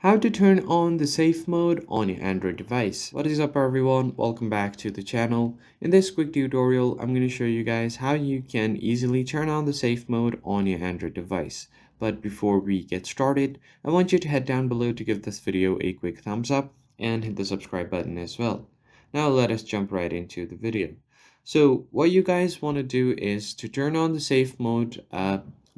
How to turn on the safe mode on your Android device. What is up everyone? Welcome back to the channel. In this quick tutorial, I'm going to show you guys how you can easily turn on the safe mode on your Android device. But before we get started, I want you to head down below to give this video a quick thumbs up and hit the subscribe button as well. Now let us jump right into the video. So what you guys want to do is to turn on the safe mode.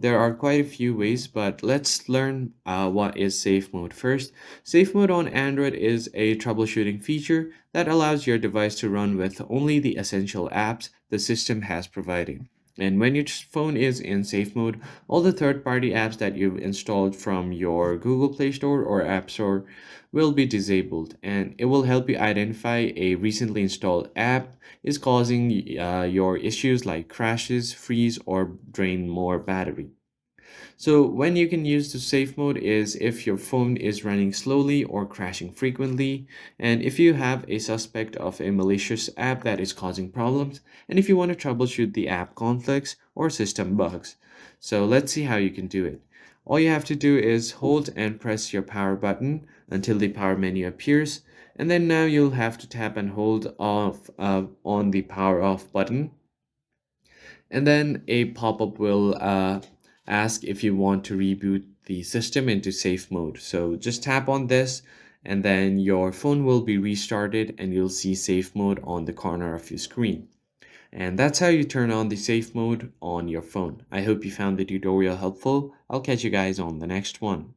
There are quite a few ways, but let's learn what is safe mode first. Safe mode on Android is a troubleshooting feature that allows your device to run with only the essential apps the system has provided. And when your phone is in safe mode, all the third-party apps that you've installed from your Google Play Store or App Store will be disabled, and it will help you identify a recently installed app is causing your issues like crashes, freeze, or drain more battery. So when you can use the safe mode is if your phone is running slowly or crashing frequently, and if you have a suspect of a malicious app that is causing problems, and if you want to troubleshoot the app conflicts or system bugs. So let's see how you can do it. All you have to do is hold and press your power button until the power menu appears, and then now you'll have to tap and hold off on the power off button, and then a pop-up will ask if you want to reboot the system into safe mode. So just tap on this and then your phone will be restarted and you'll see safe mode on the corner of your screen. And that's how you turn on the safe mode on your phone. I hope you found the tutorial helpful. I'll catch you guys on the next one.